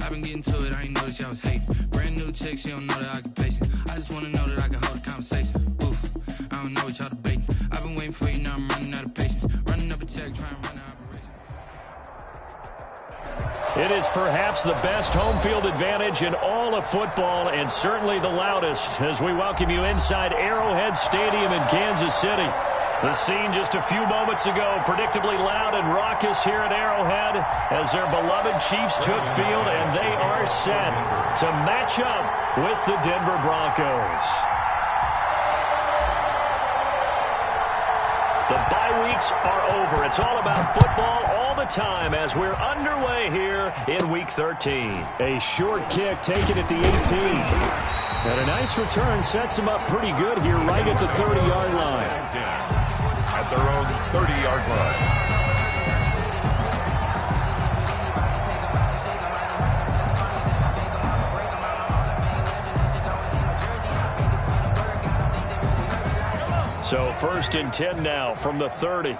I've been getting to it, I ain't noticed y'all was hating. Brand new chick, she don't know that I can pace it. I just wanna know that I can hold a conversation. Oof, I don't know what y'all debating. I've been waiting for you, now I'm running out of patience. Running up a check, trying to run an operation. It is perhaps the best home field advantage in all of football, and certainly the loudest, as we welcome you inside Arrowhead Stadium in Kansas City. The scene just a few moments ago, predictably loud and raucous here at Arrowhead as their beloved Chiefs took field, and they are set to match up with the Denver Broncos. The bye weeks are over. It's all about football all the time as we're underway here in Week 13. A short kick taken at the 18. And a nice return sets them up pretty good here right at the 30-yard line. At their own 30-yard line. So 1st and 10 now from the 30.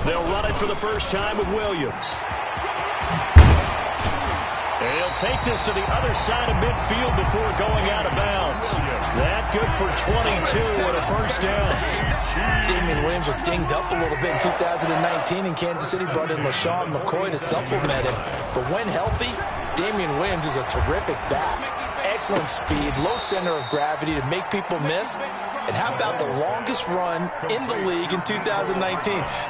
They'll run it for the first time with Williams. And he'll take this to the other side of midfield before going out of bounds. That good for 22 and a first down. Damian Williams was dinged up a little bit in 2019, and Kansas City brought in LaShawn McCoy to supplement him. But when healthy, Damian Williams is a terrific back. Excellent speed, low center of gravity to make people miss. And how about the longest run in the league in 2019?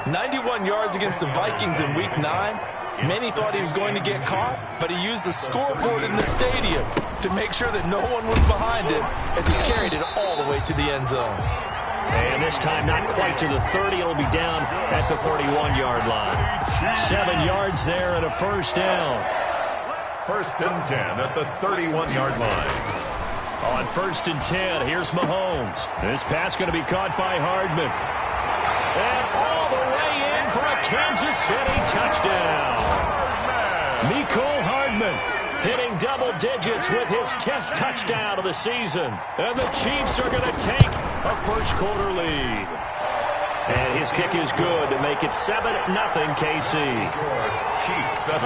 91 yards against the Vikings in Week 9. Many thought he was going to get caught, but he used the scoreboard in the stadium to make sure that no one was behind him as he carried it all the way to the end zone. And this time not quite to the 30. It'll be down at the 31-yard line. 7 yards there and a first down. 1st and 10 at the 31-yard line. On 1st and 10, here's Mahomes. This pass going to be caught by Hardman. And all the way in for a Kansas City touchdown. Mecole Hardman hitting double digits with his 10th touchdown of the season. And the Chiefs are going to take a first-quarter lead. And his kick is good to make it 7-0 KC. Chiefs 7,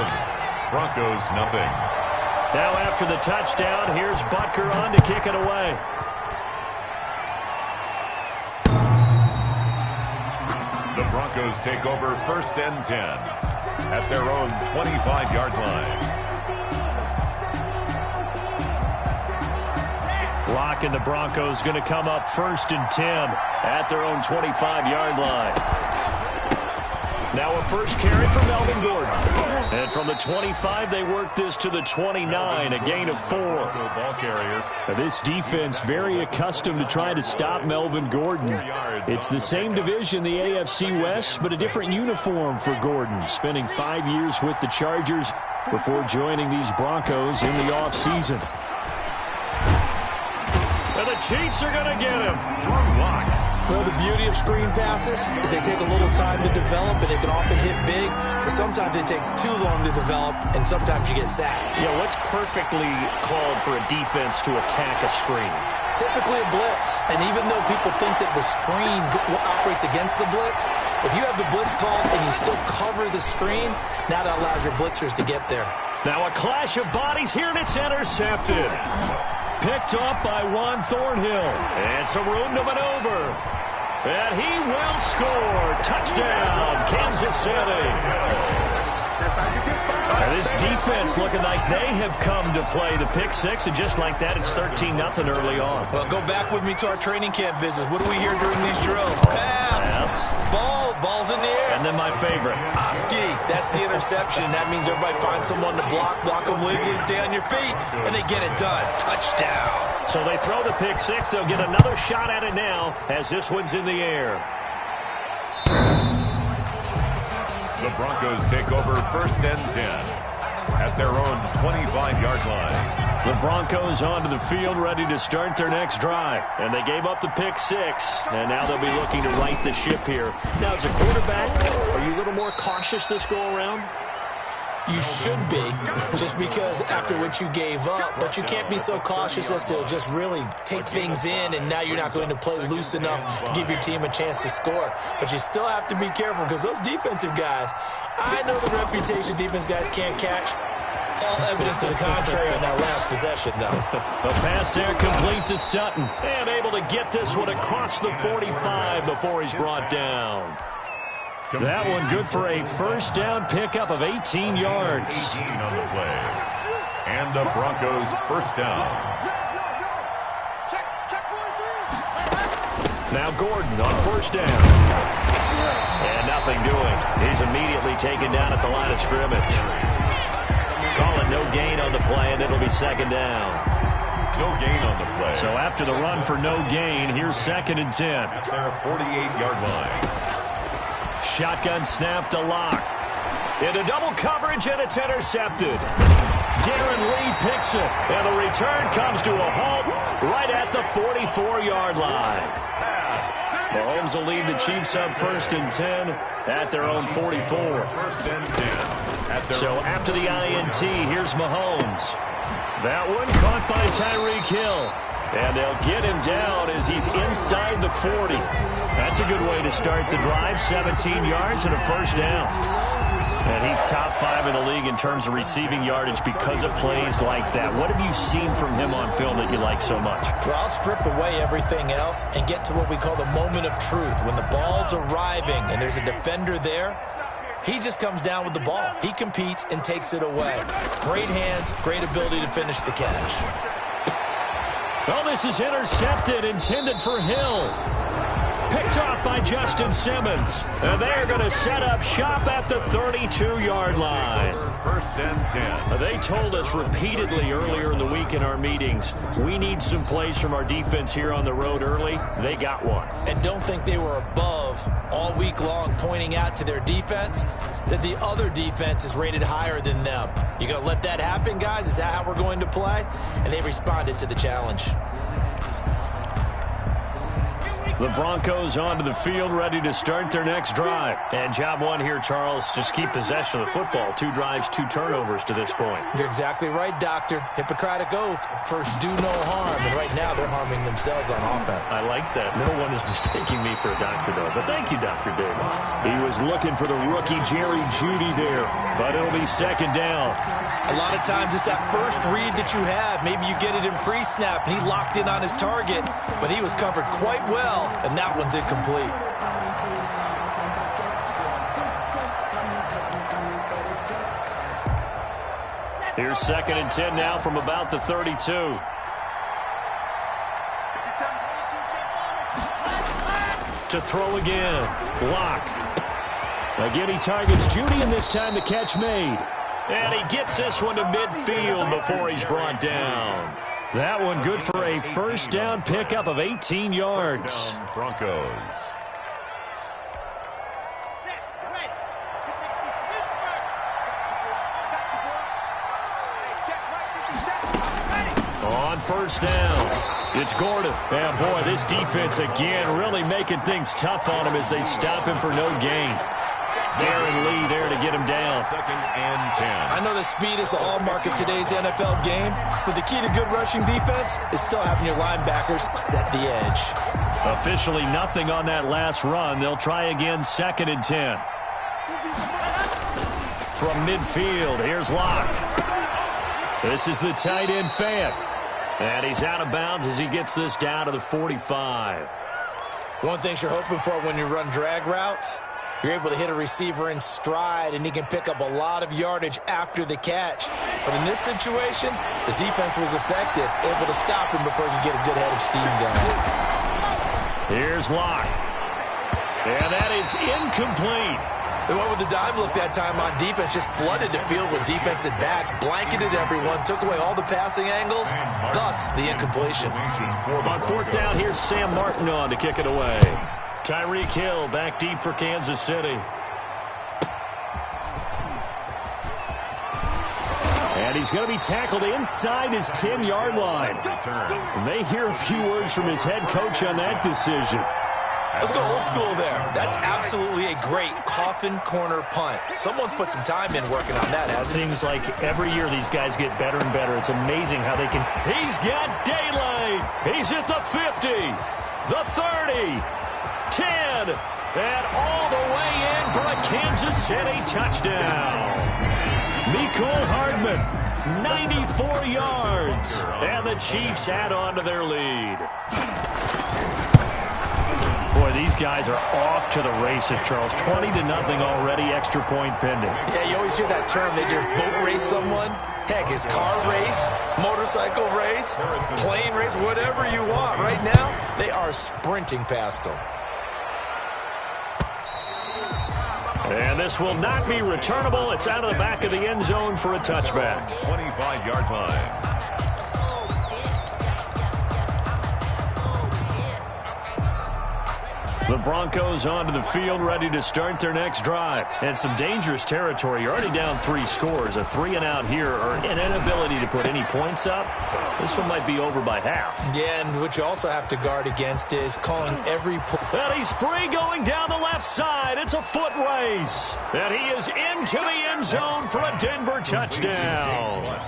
Broncos nothing. Now after the touchdown, here's Butker on to kick it away. The Broncos take over 1st and 10 at their own 25-yard line. Lock and the Broncos going to come up 1st and 10 at their own 25-yard line. Now a first carry for Melvin Gordon. And from the 25, they work this to the 29, a gain of 4. Ball carrier. Now this defense very accustomed to trying to stop Melvin Gordon. It's the same division, the AFC West, but a different uniform for Gordon, spending 5 years with the Chargers before joining these Broncos in the offseason. And the Chiefs are going to get him. Drew Lock. Well, the beauty of screen passes is they take a little time to develop, and they can often hit big, but sometimes they take too long to develop, and sometimes you get sacked. Yeah, what's perfectly called for a defense to attack a screen? Typically a blitz, and even though people think that the screen operates against the blitz, if you have the blitz called and you still cover the screen, now that allows your blitzers to get there. Now a clash of bodies here, and it's intercepted. Picked off by Juan Thornhill. And some room to maneuver. And he will score. Touchdown, Kansas City. This defense looking like they have come to play the pick six, and just like that, it's 13-0 early on. Well, go back with me to our training camp visits. What do we hear during these drills? Pass. Ball's in the air. And then my favorite. Ski. That's the interception. That means everybody finds someone to block them legally, stay on your feet, and they get it done. Touchdown. So they throw the pick six. They'll get another shot at it now as this one's in the air. The Broncos take over 1st and 10 at their own 25-yard line. The Broncos onto the field, ready to start their next drive. And they gave up the pick six, and now they'll be looking to right the ship here. Now, as a quarterback, are you a little more cautious this go-around? You should be, just because after what you gave up, but you can't be so cautious as to just really take things in, and now you're not going to play loose enough to give your team a chance to score. But you still have to be careful, because those defensive guys, I know the reputation defense guys can't catch. All evidence to the contrary on that last possession, though. A pass there complete to Sutton, and able to get this one across the 45 before he's brought down. That one good for a first down pickup of 18 yards. 18 on the play. And the Broncos first down. Now Gordon on first down. And nothing doing. He's immediately taken down at the line of scrimmage. Call it no gain on the play, and it'll be second down. No gain on the play. So after the run for no gain, here's 2nd and 10. At their 48-yard line. Shotgun snap to Locke. Into double coverage, and it's intercepted. Darren Lee picks it, and the return comes to a halt right at the 44-yard line. Mahomes will lead the Chiefs up 1st and 10 at their own 44. 1st and 10. So after the INT, here's Mahomes. That one caught by Tyreek Hill. And they'll get him down as he's inside the 40. That's a good way to start the drive. 17 yards and a first down. And he's top 5 in the league in terms of receiving yardage because of plays like that. What have you seen from him on film that you like so much? Well, I'll strip away everything else and get to what we call the moment of truth. When the ball's arriving and there's a defender there, he just comes down with the ball. He competes and takes it away. Great hands, great ability to finish the catch. Well, this is intercepted, intended for Hill. Picked off by Justin Simmons. And they're going to set up shop at the 32-yard line. 1st and 10. They told us repeatedly earlier in the week in our meetings, we need some plays from our defense here on the road early. They got one. And don't think they were above all week long pointing out to their defense that the other defense is rated higher than them. You going to let that happen, guys? Is that how we're going to play? And they responded to the challenge. The Broncos onto the field, ready to start their next drive. And job one here, Charles, just keep possession of the football. 2 drives, 2 turnovers to this point. You're exactly right, Doctor. Hippocratic oath. First, do no harm. And right now, they're harming themselves on offense. I like that. No one is mistaking me for a doctor, though. But thank you, Dr. Davis. He was looking for the rookie Jerry Jeudy there. But it'll be second down. A lot of times, it's that first read that you have. Maybe you get it in pre-snap, and he locked in on his target. But he was covered quite well. And that one's incomplete. Here's 2nd and 10 now from about the 32. To throw again. Locke. Again, he targets Jeudy, and this time the catch made. And he gets this one to midfield before he's brought down. That one good for a first down pickup of 18 yards. Broncos. On first down, it's Gordon. And boy, this defense again really making things tough on him as they stop him for no gain. Darren Lee there to get him down. 2nd and 10. I know that speed is the hallmark of today's NFL game, but the key to good rushing defense is still having your linebackers set the edge. Officially nothing on that last run. They'll try again, 2nd and 10. From midfield, here's Locke. This is the tight end Fant. And he's out of bounds as he gets this down to the 45. One thing you're hoping for when you run drag routes, you're able to hit a receiver in stride, and he can pick up a lot of yardage after the catch. But in this situation, the defense was effective, able to stop him before he could get a good head of steam going. Here's Locke. And that is incomplete. They went with the dive look that time on defense, just flooded the field with defensive backs, blanketed everyone, took away all the passing angles, thus the incompletion. On 4th down, here's Sam Martin on to kick it away. Tyreek Hill back deep for Kansas City. And he's going to be tackled inside his 10-yard line. You may hear a few words from his head coach on that decision. Let's go old school there. That's absolutely a great coffin corner punt. Someone's put some time in working on that, hasn't it? Seems like every year these guys get better and better. It's amazing how they can. He's got daylight. He's at the 50, the 30, 10, and all the way in for a Kansas City touchdown. Mecole Hardman, 94 yards, and the Chiefs add on to their lead. Boy, these guys are off to the races, Charles. 20-0 already, extra point pending. Yeah, you always hear that term. They just boat race someone. Heck, it's car race, motorcycle race, plane race, whatever you want. Right now, they are sprinting past them. And this will not be returnable. It's out of the back of the end zone for a touchback. 25-yard line. The Broncos onto the field, ready to start their next drive. And some dangerous territory. You're already down 3 scores. A 3-and-out here, or an inability to put any points up. This one might be over by half. Yeah, and what you also have to guard against is calling every play. And he's free going down the left side. It's a foot race. And he is into the end zone for a Denver touchdown.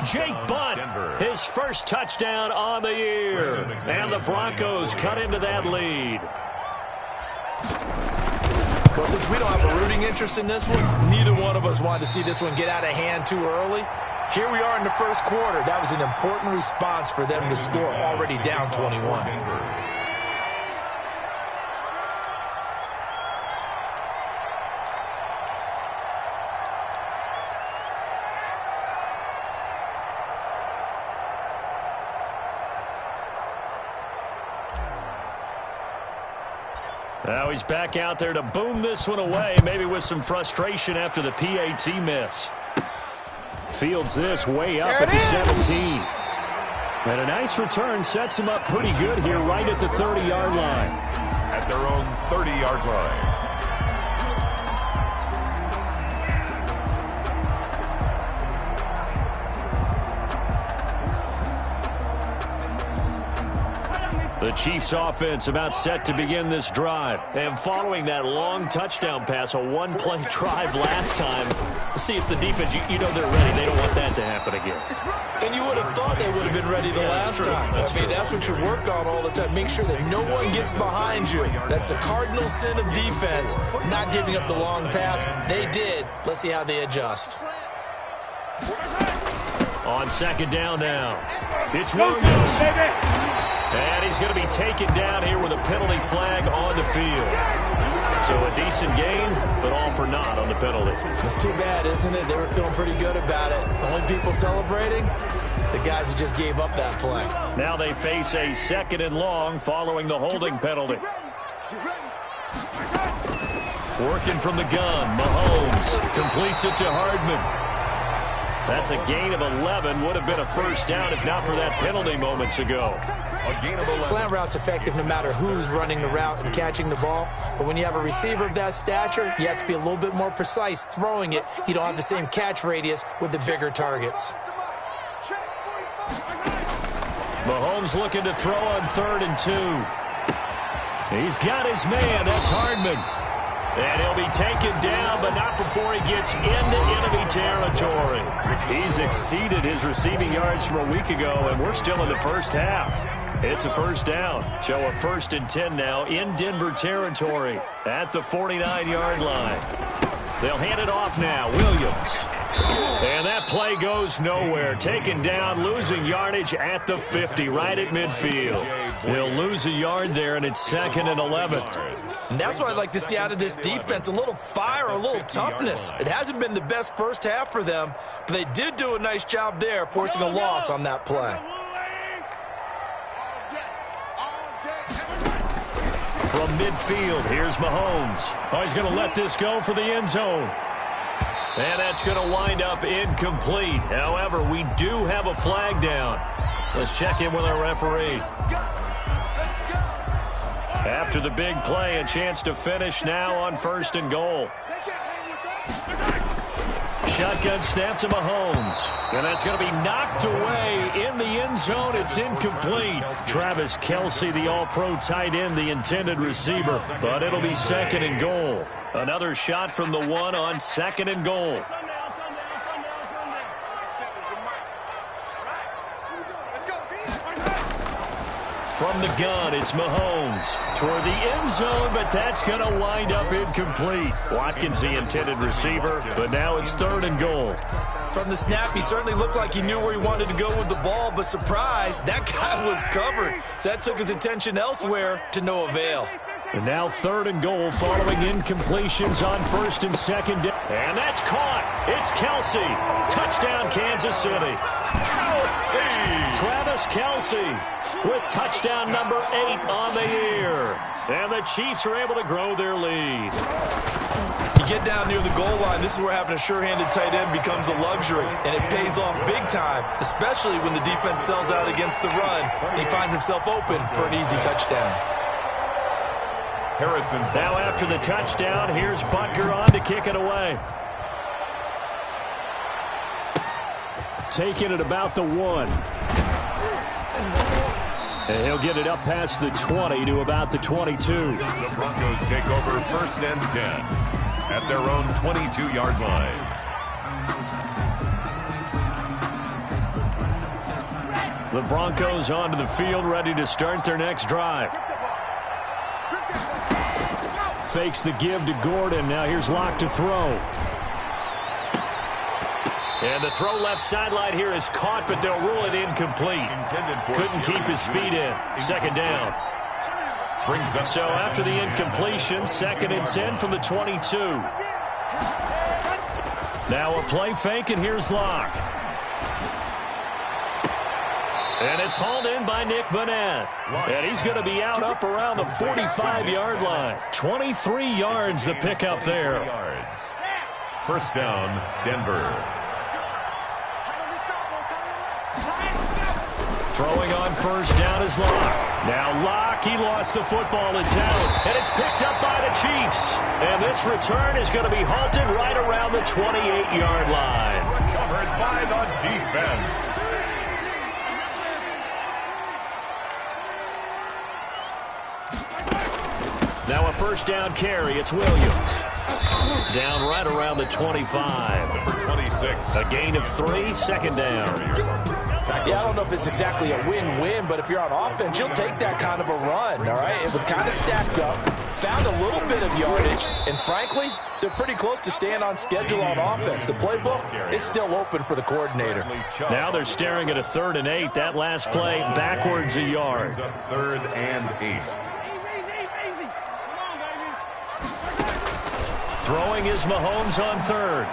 Jake Butt, his first touchdown on the year. And the Broncos cut into that lead. Well, since we don't have a rooting interest in this one, neither one of us wanted to see this one get out of hand too early. Here we are in the first quarter. That was an important response for them to score, already down 21. Now he's back out there to boom this one away, maybe with some frustration after the PAT miss. Fields this way up at the 17. And a nice return sets him up pretty good here right at the 30-yard line. At their own 30-yard line. The Chiefs offense about set to begin this drive. And following that long touchdown pass, a one-play drive last time. See if the defense, you know they're ready. They don't want that to happen again. And you would have thought they would have been ready the last time. That's what you work on all the time. Make sure that no one gets behind you. That's the cardinal sin of defense, not giving up the long pass. They did. Let's see how they adjust. On second down now. It's Williams. And he's going to be taken down here with a penalty flag on the field. So a decent gain, but all for naught on the penalty. It's too bad, isn't it? They were feeling pretty good about it. The only people celebrating, the guys who just gave up that play. Now they face a second and long following the holding penalty. Working from the gun, Mahomes completes it to Hardman. That's a gain of 11. Would have been a first down if not for that penalty moments ago. Slant route's effective no matter who's running the route and catching the ball. But when you have a receiver of that stature, you have to be a little bit more precise throwing it. You don't have the same catch radius with the bigger targets. Mahomes looking to throw on 3rd and 2. He's got his man. That's Hardman. And he'll be taken down, but not before he gets into enemy territory. He's exceeded his receiving yards from a week ago, and we're still in the first half. It's a first down. So a 1st and 10 now in Denver territory at the 49-yard line. They'll hand it off now. Williams. And that play goes nowhere. Taken down, losing yardage at the 50, right at midfield. He'll lose a yard there, and it's 2nd and 11. And that's what I'd like to see out of this defense, a little fire, a little toughness. It hasn't been the best first half for them, but they did do a nice job there, forcing a loss on that play. From midfield, here's Mahomes. Oh, he's going to let this go for the end zone. And that's going to wind up incomplete. However, we do have a flag down. Let's check in with our referee. After the big play, a chance to finish now on 1st and goal. shotgun snap to Mahomes. And that's going to be knocked away in the end zone. It's incomplete. Travis Kelce, the all-pro tight end, the intended receiver. But it'll be 2nd and goal. Another shot from the 1 on 2nd and goal. From the gun, it's Mahomes toward the end zone, but that's going to wind up incomplete. Watkins, the intended receiver, but now it's 3rd and goal. From the snap, he certainly looked like he knew where he wanted to go with the ball, but surprise, that guy was covered. So that took his attention elsewhere to no avail. And now 3rd and goal following incompletions on 1st and 2nd. And that's caught. It's Kelce. Touchdown, Kansas City. Travis Kelce with touchdown number 8 on the year. And the Chiefs are able to grow their lead. You get down near the goal line, this is where having a sure-handed tight end becomes a luxury, and it pays off big time, especially when the defense sells out against the run, and he finds himself open for an easy touchdown. Harrison. Now after the touchdown, here's Butker on to kick it away. Taking it about the 1. And he'll get it up past the 20 to about the 22. The Broncos take over 1st and 10 at their own 22-yard line. The Broncos onto the field, ready to start their next drive. Fakes the give to Gordon. Now here's Locke to throw. And the throw left sideline here is caught, but they'll rule it incomplete. Couldn't keep his feet in. 2nd down. So after the incompletion, 2nd and 10 from the 22. Now a play fake, and here's Locke. And it's hauled in by Nick Vanette. And he's going to be out up around the 45-yard line. 23 yards the pickup there. 1st down, Denver. Throwing on 1st down is Locke. Now Locke, he lost the football. It's out, and it's picked up by the Chiefs. And this return is going to be halted right around the 28-yard line. Recovered by the defense. Now a 1st down carry. It's Williams. Down right around the 25. Number 26. A gain of 3, 2nd down. Yeah, I don't know if it's exactly a win-win, but if you're on offense, you'll take that kind of a run, all right? It was kind of stacked up, found a little bit of yardage, and frankly, they're pretty close to staying on schedule on offense. The playbook is still open for the coordinator. Now they're staring at a 3rd and 8. That last play backwards a yard. 3rd and 8. Throwing is Mahomes on 3rd.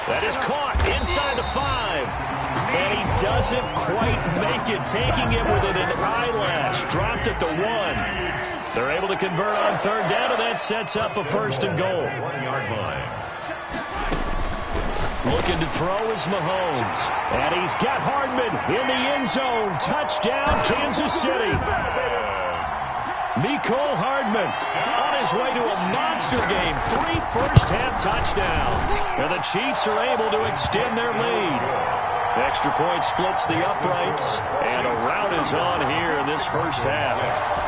That is caught inside the 5. And he doesn't quite make it, taking it within an eyelash. Dropped at the 1. They're able to convert on 3rd down, and that sets up a 1st and goal. 1-yard line. Looking to throw is Mahomes. And he's got Hardman in the end zone. Touchdown, Kansas City. Mecole Hardman on his way to a monster game. 3 first-half touchdowns. And the Chiefs are able to extend their lead. Extra point splits the uprights, and a rout is on here in this 1st half.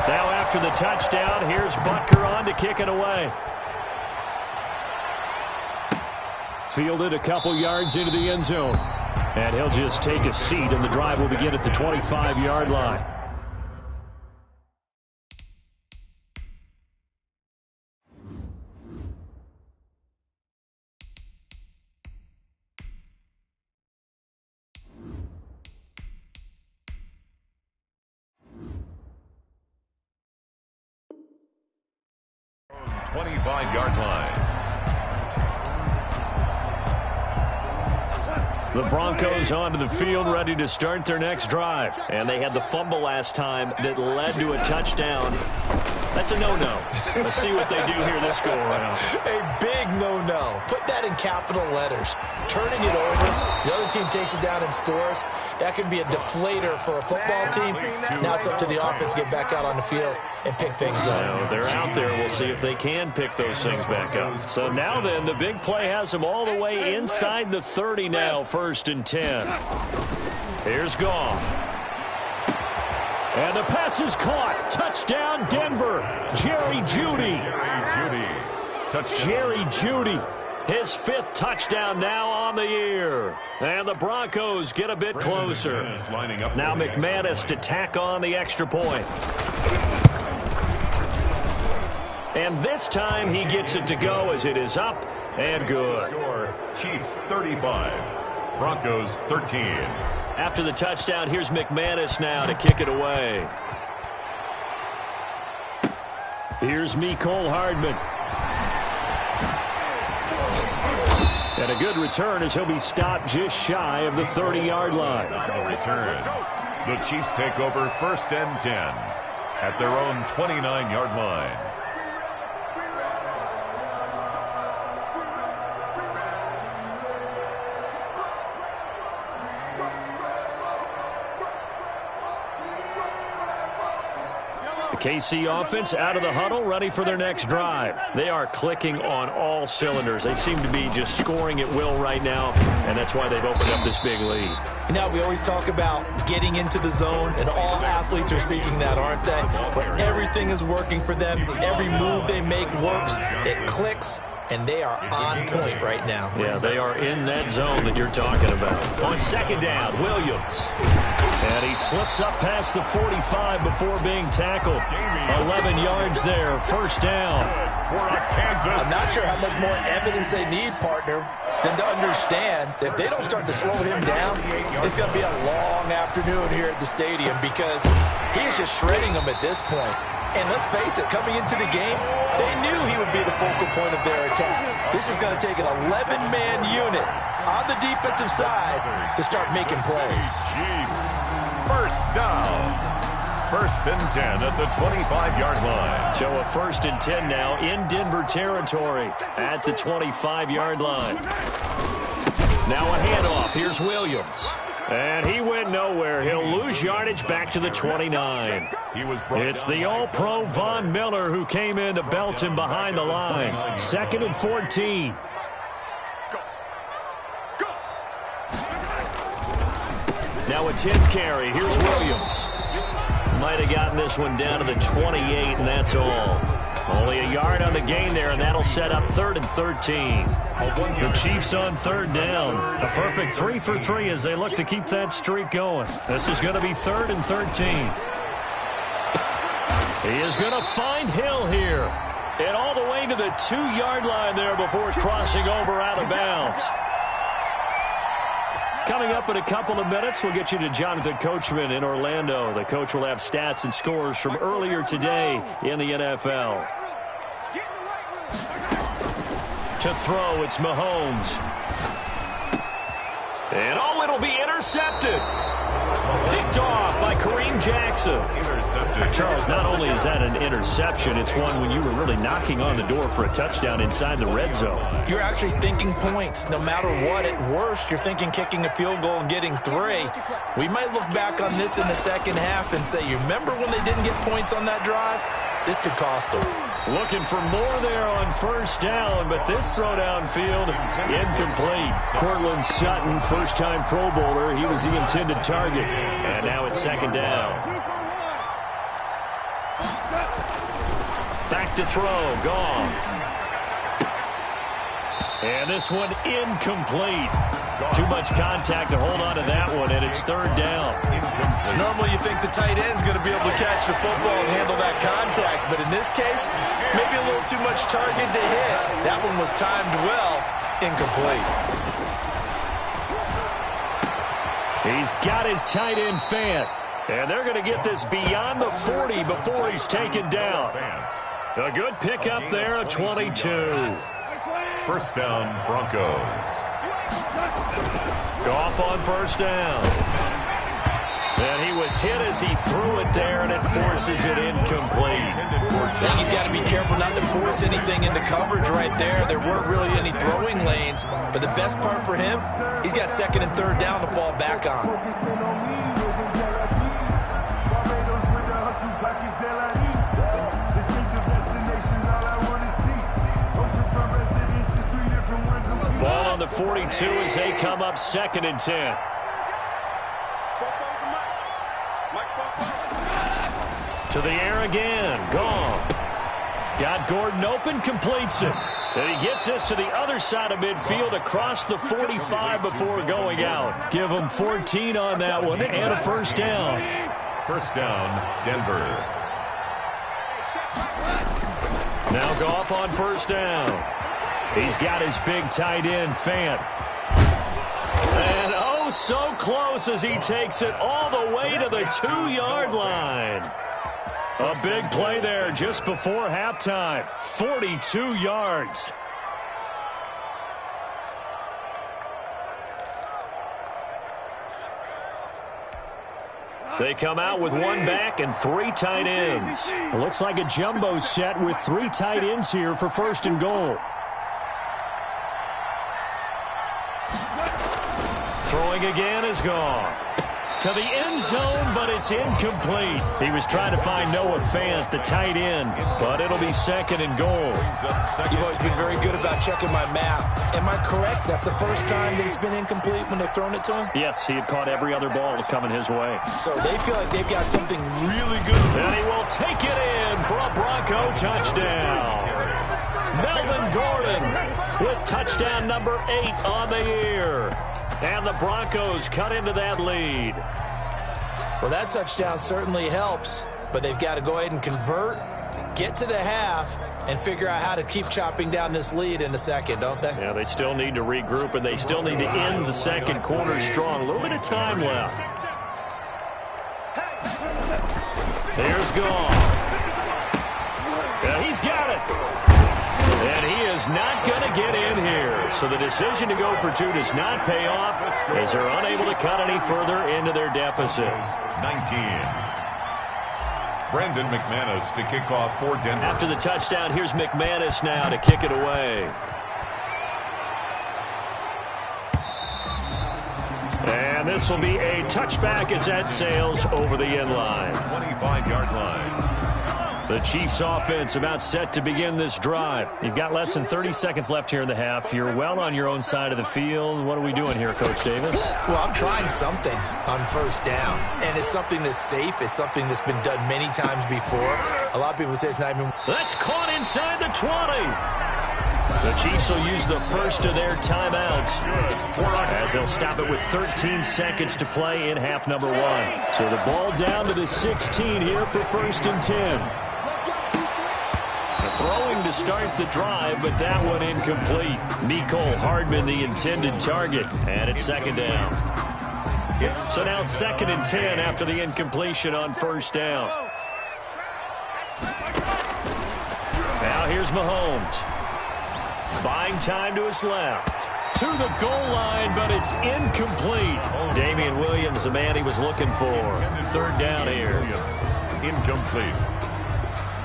Now after the touchdown, here's Butker on to kick it away. Fielded a couple yards into the end zone. And he'll just take a seat, and the drive will begin at the 25-yard line. line. The Broncos onto the field, ready to start their next drive. And they had the fumble last time that led to a touchdown. That's a no-no. Let's see what they do here this go-around. A big no-no. Put that in capital letters. Turning it over, the other team takes it down and scores. That could be a deflator for a football team. Now it's up to the offense to get back out on the field and pick things up. Now, they're out there. We'll see if they can pick those things back up. So now then, the big play has them all the way inside the 30 now, 1st and 10. Here's Goff. And the pass is caught. Touchdown, Denver. Jerry Jeudy. Jerry Jeudy. His 5th touchdown now on the year. And the Broncos get a bit closer. Now McManus to tack on the extra point. And this time he gets it to go as it is up and good. Chiefs 35, Broncos 13. After the touchdown, here's McManus now to kick it away. Here's Mecole Hardman. And a good return as he'll be stopped just shy of the 30-yard line. Return. The Chiefs take over 1st and 10 at their own 29-yard line. KC offense out of the huddle, ready for their next drive. They are clicking on all cylinders. They seem to be just scoring at will right now, and that's why they've opened up this big lead. You know, we always talk about getting into the zone, and all athletes are seeking that, aren't they? But everything is working for them. Every move they make works. It clicks, and they are on point right now. Yeah, they are in that zone that you're talking about. On 2nd down, Williams. And he slips up past the 45 before being tackled. 11 yards there, 1st down. I'm not sure how much more evidence they need, partner, than to understand that if they don't start to slow him down, it's going to be a long afternoon here at the stadium because he is just shredding them at this point. And let's face it, coming into the game, they knew he would be the focal point of their attack. This is going to take an 11-man unit on the defensive side to start making plays. Chiefs, 1st down. 1st and 10 at the 25-yard line. So a 1st and 10 now in Denver territory at the 25-yard line. Now a handoff. Here's Williams. And he went nowhere. He'll lose yardage back to the 29. It's the All-Pro Von Miller who came in to belt him behind the line. 2nd and 14. Now a 10th carry. Here's Williams. Might have gotten this one down to the 28, and that's all. Only a yard on the gain there, and that'll set up 3rd and 13. The Chiefs on 3rd down. A perfect 3 for 3 as they look to keep that streak going. This is going to be 3rd and 13. He is going to find Hill here. And all the way to the 2-yard line there before crossing over out of bounds. Coming up in a couple of minutes, we'll get you to Jonathan Coachman in Orlando. The coach will have stats and scores from earlier today in the NFL. To throw, it's Mahomes. And oh, it'll be intercepted. Picked off by Kareem Jackson. Charles, not only is that an interception, it's one when you were really knocking on the door for a touchdown inside the red zone. You're actually thinking points. No matter what, at worst, you're thinking kicking a field goal and getting 3. We might look back on this in the second half and say, you remember when they didn't get points on that drive? This could cost them. Looking for more there on 1st down, but this throw downfield incomplete. Cortland Sutton, first-time Pro Bowler. He was the intended target. And now it's 2nd down. Back to throw. Goff. And this one incomplete. Too much contact to hold on to that one, and it's 3rd down. Normally you think the tight end's going to be able to catch the football and handle that contact, but in this case, maybe a little too much target to hit. That one was timed well, incomplete. He's got his tight end Fant, and they're going to get this beyond the 40 before he's taken down. A good pickup there, a 22. 1st down, Broncos. Goff on 1st down. And he was hit as he threw it there, and it forces it incomplete. I think he's got to be careful not to force anything into coverage right there. There weren't really any throwing lanes, but the best part for him, he's got second and third down to fall back on. Ball on the 42 as they come up 2nd and 10. To the air again. Gone. Got Gordon open, completes it. And he gets this to the other side of midfield across the 45 before going out. Give him 14 on that one and a first down. First down, Denver. Now Goff on first down. He's got his big tight end, Fant. And oh, so close as he takes it all the way to the 2-yard line. A big play there just before halftime. 42 yards. They come out with one back and 3 tight ends. It looks like a jumbo set with 3 tight ends here for 1st and goal. Throwing again is Goff. To the end zone, but it's incomplete. He was trying to find Noah Fant, the tight end, but it'll be 2nd and goal. You've always been very good about checking my math. Am I correct? That's the first time that it's been incomplete when they've thrown it to him? Yes, he had caught every other ball coming his way. So they feel like they've got something really good. And he will take it in for a Bronco touchdown. Melvin Gordon with touchdown number 8 on the year. And the Broncos cut into that lead. Well, that touchdown certainly helps, but they've got to go ahead and convert, get to the half, and figure out how to keep chopping down this lead in the second, don't they? Yeah, they still need to regroup, and they still need to end the second quarter strong. A little bit of time left. Here's Goff. Yeah, he's got it. And he is not going to get in here. So the decision to go for 2 does not pay off as they're unable to cut any further into their deficit. 19. Brandon McManus to kick off for Denver. After the touchdown, here's McManus now to kick it away. And this will be a touchback as that sails over the end line. 25-yard line. The Chiefs offense about set to begin this drive. You've got less than 30 seconds left here in the half. You're well on your own side of the field. What are we doing here, Coach Davis? Well, I'm trying something on first down, and it's something that's safe. It's something that's been done many times before. A lot of people say it's not even... That's caught inside the 20. The Chiefs will use the first of their timeouts as they'll stop it with 13 seconds to play in half number 1. So the ball down to the 16 here for 1st and 10. Throwing to start the drive, but that one incomplete. Mecole Hardman, the intended target, and it's 2nd down. So now 2nd and 10 after the incompletion on first down. Now here's Mahomes. Buying time to his left. To the goal line, but it's incomplete. Damian Williams, the man he was looking for. 3rd down here. Incomplete.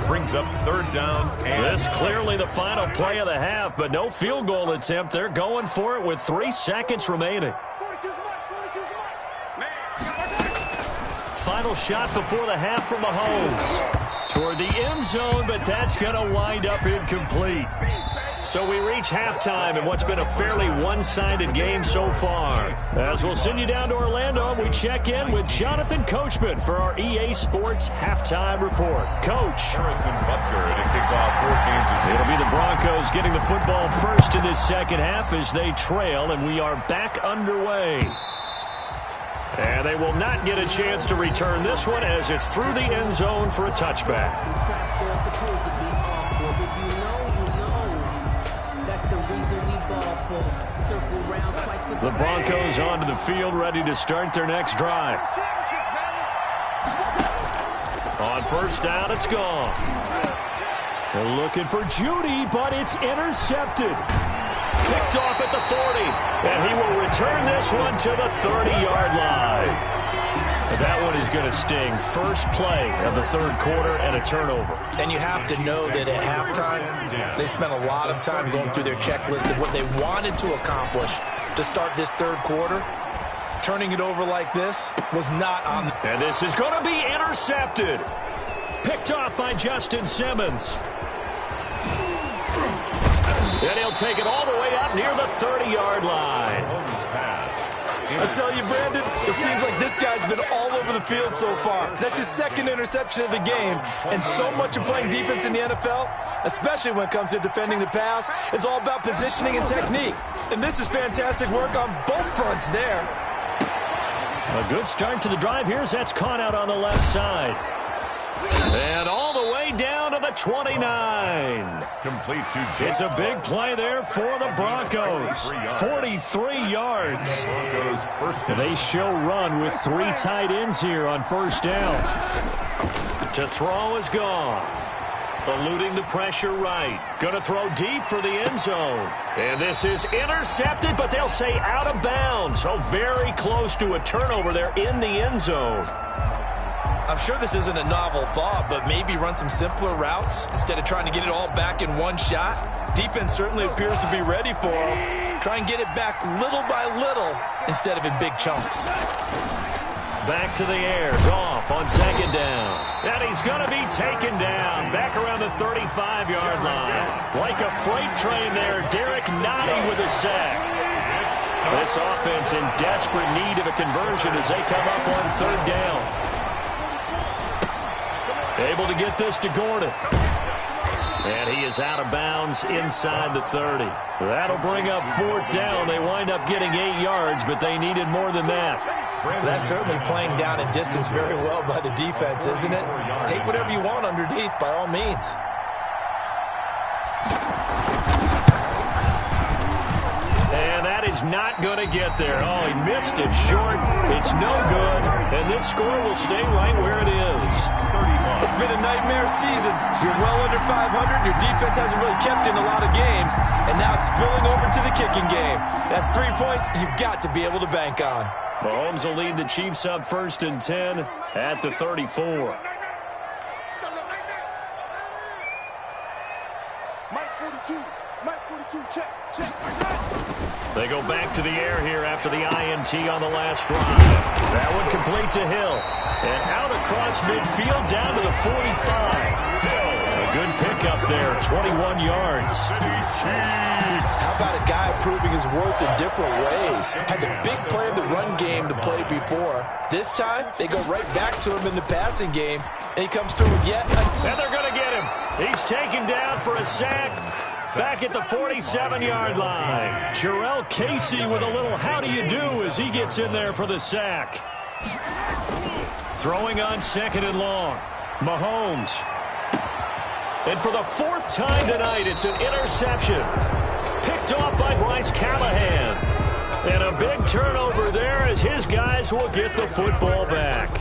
Brings up 3rd down. And this clearly the final play of the half, but no field goal attempt. They're going for it with 3 seconds remaining. Final shot before the half from Mahomes. Toward the end zone, but that's going to wind up incomplete. So we reach halftime in what's been a fairly one-sided game so far. As we'll send you down to Orlando, we check in with Jonathan Coachman for our EA Sports Halftime Report. Coach. Harrison Butker to kick off for Kansas City. It'll be the Broncos getting the football first in this second half as they trail, and we are back underway. And they will not get a chance to return this one as it's through the end zone for a touchback. The Broncos onto the field, ready to start their next drive. On first down, it's gone. They're looking for Judy, but it's intercepted. Picked off at the 40, and he will return this one to the 30-yard line. That one is going to sting. First play of the third quarter and a turnover. And you have to know that at halftime, they spent a lot of time going through their checklist of what they wanted to accomplish to start this third quarter. Turning it over like this was not on. And this is going to be intercepted. Picked off by Justin Simmons. And he'll take it all the way up near the 30-yard line. I tell you, Brandon, it seems like this guy's been all over the field so far. That's his second interception of the game. And so much of playing defense in the NFL, especially when it comes to defending the pass, is all about positioning and technique. And this is fantastic work on both fronts there. A good start to the drive. Here's that's caught out on the left side. And all the way down to the 29. Complete to It's a big play there for the Broncos. 43 yards. They show run with 3 tight ends here on first down. To throw is Goff. Eluding the pressure right. Going to throw deep for the end zone. And this is intercepted, but they'll say out of bounds. So very close to a turnover there in the end zone. I'm sure this isn't a novel thought, but maybe run some simpler routes instead of trying to get it all back in one shot. Defense certainly appears to be ready for them. Try and get it back little by little instead of in big chunks. Back to the air. Goff on second down. And he's going to be taken down. Back around the 35-yard line. Like a freight train there. Derek Nottie with a sack. This offense in desperate need of a conversion as they come up on third down. Able to get this to Gordon. And he is out of bounds inside the 30. That'll bring up fourth down. They wind up getting 8 yards, but they needed more than that. That's certainly playing down in distance very well by the defense, isn't it? Take whatever you want underneath by all means. And that is not going to get there. Oh, he missed it short. It's no good. And this score will stay right where it is. It's been a nightmare season. You're well under 500. Your defense hasn't really kept in a lot of games. And now it's spilling over to the kicking game. That's 3 points you've got to be able to bank on. Mahomes will lead the Chiefs up 1st and 10 at the 34. They go back to the air here after the INT on the last drive. That one complete to Hill. And out across midfield down to the 45. A good pickup there, 21 yards. How about a guy proving his worth in different ways? Had a big play in the run game to play before. This time, they go right back to him in the passing game, and he comes through with yet another. And they're going to get him. He's taken down for a sack. Back at the 47-yard line. Jarrell Casey with a little how do you do as he gets in there for the sack. Throwing on second and long. Mahomes. And for the 4th time tonight, it's an interception. Picked off by Bryce Callahan. And a big turnover there as his guys will get the football back.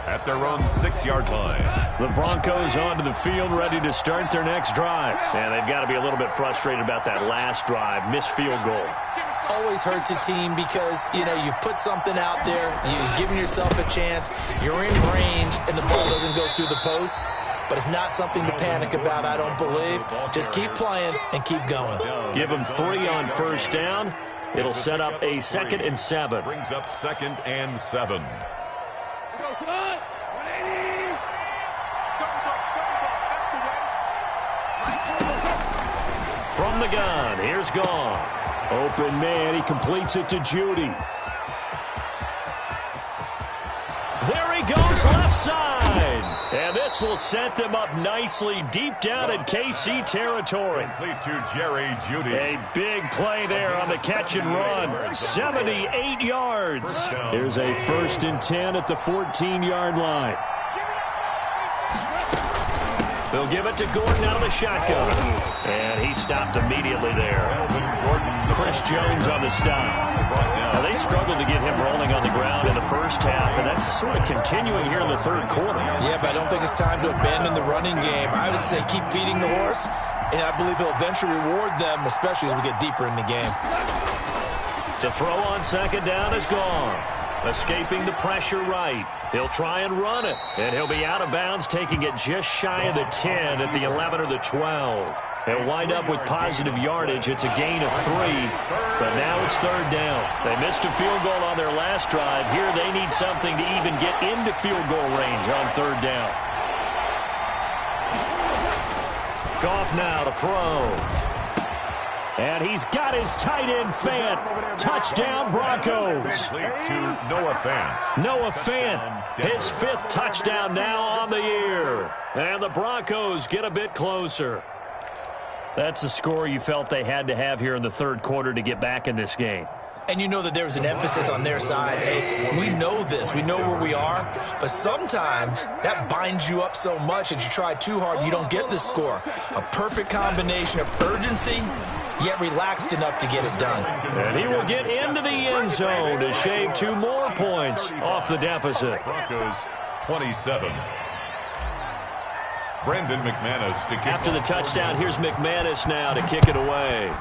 At their own 6-yard line. The Broncos onto the field ready to start their next drive. And they've got to be a little bit frustrated about that last drive. Missed field goal. Always hurts a team because, you know, you've put something out there. You've given yourself a chance. You're in range, and the ball doesn't go through the post. But it's not something to panic about, I don't believe. Just keep playing and keep going. Give them 3 on first down. It'll set up a 2nd and 7. Brings up 2nd and 7. Come on! 180! From the gun, here's Goff. Open man, he completes it to Judy. There he goes, left side. And this will set them up nicely deep down in KC territory. Complete to Jerry Judy. A big play there on the catch and run. 78 yards. Here's a 1st and 10 at the 14-yard line. They'll give it to Gordon out of the shotgun. And he stopped immediately there. Chris Jones on the stop. Now, they struggled to get him rolling on the ground in the first half, and that's sort of continuing here in the third quarter. Yeah, but I don't think it's time to abandon the running game. I would say keep feeding the horse, and I believe he'll eventually reward them, especially as we get deeper in the game. To throw on second down is Goff. escaping the pressure right. He'll try and run it, and he'll be out of bounds, taking it just shy of the 10 at the 11 or the 12. He'll wind up with positive yardage. It's a gain of 3, but now it's third down. They missed a field goal on their last drive. Here they need something to even get into field goal range on third down. Goff now to throw. And he's got his tight end, Fant. Touchdown, Broncos. To Noah Fant. Noah Fant, his 5th touchdown now on the year. And the Broncos get a bit closer. That's the score you felt they had to have here in the third quarter to get back in this game. And you know that there was an emphasis on their side. Hey, we know this. We know where we are. But sometimes that binds you up so much that you try too hard, you don't get the score. A perfect combination of urgency, yet relaxed enough to get it done. And he will get into the end zone to shave 2 more points off the deficit. Broncos 27. Brandon McManus to kick. After the touchdown, here's McManus now to kick it away.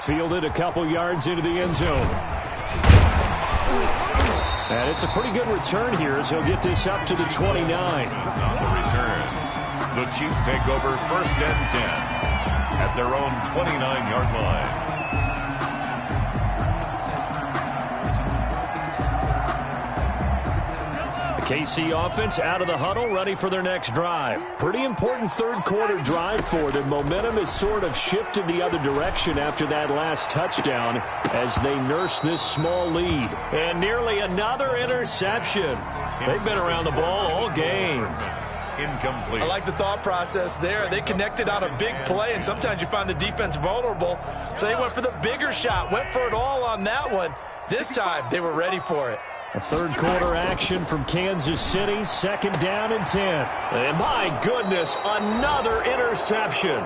Fielded a couple yards into the end zone. And it's a pretty good return here as he'll get this up to the 29. On the return, the Chiefs take over 1st and 10 at their own 29-yard line. KC offense out of the huddle, ready for their next drive. Pretty important third quarter drive for them. Momentum has sort of shifted the other direction after that last touchdown as they nurse this small lead. And nearly another interception. They've been around the ball all game. Incomplete. I like the thought process there. They connected on a big play, and sometimes you find the defense vulnerable. So they went for the bigger shot, went for it all on that one. This time, they were ready for it. A third quarter action from Kansas City, 2nd down and 10. And my goodness, another interception.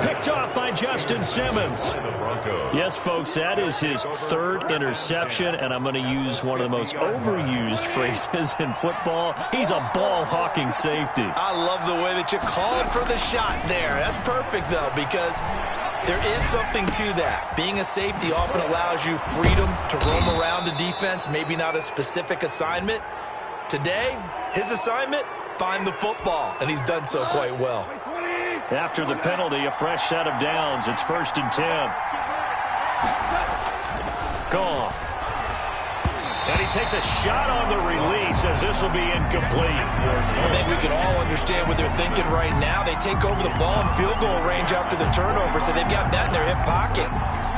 Picked off by Justin Simmons. Yes, folks, that is his 3rd interception, and I'm going to use one of the most overused phrases in football. He's a ball-hawking safety. I love the way that you called for the shot there. That's perfect, though, because there is something to that. Being a safety often allows you freedom to roam around the defense, maybe not a specific assignment. Today, his assignment, find the football, and he's done so quite well. After the penalty, a fresh set of downs. It's 1st and 10. Goff. And he takes a shot on the release as this will be incomplete. I think we can all understand what they're thinking right now. They take over the ball in field goal range after the turnover, so they've got that in their hip pocket.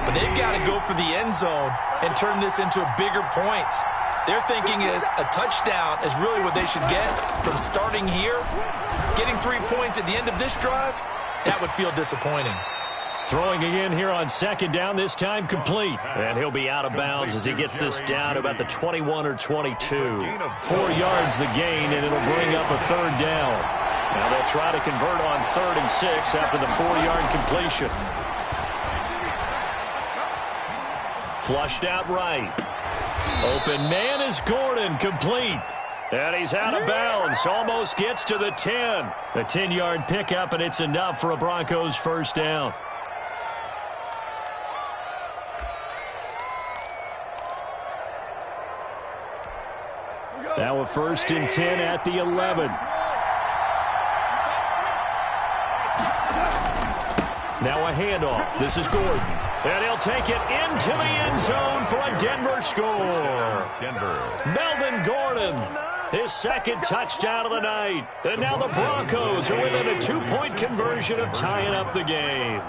But they've got to go for the end zone and turn this into bigger points. Their thinking is a touchdown is really what they should get from starting here. Getting 3 points at the end of this drive, that would feel disappointing. Throwing again here on 2nd down, this time complete. And he'll be out of bounds as he gets this down to about the 21 or 22. 4 yards the gain, and it'll bring up a 3rd down. Now they'll try to convert on 3rd and 6 after the 4-yard completion. Flushed out right. Open man is Gordon, complete. And he's out of bounds, almost gets to the 10. A 10-yard pickup, and it's enough for a Broncos 1st down. Now a 1st and 10 at the 11. Now a handoff. This is Gordon. And he'll take it into the end zone for a Denver score. Melvin Gordon, his 2nd touchdown of the night. And now the Broncos are within a 2-point conversion of tying up the game.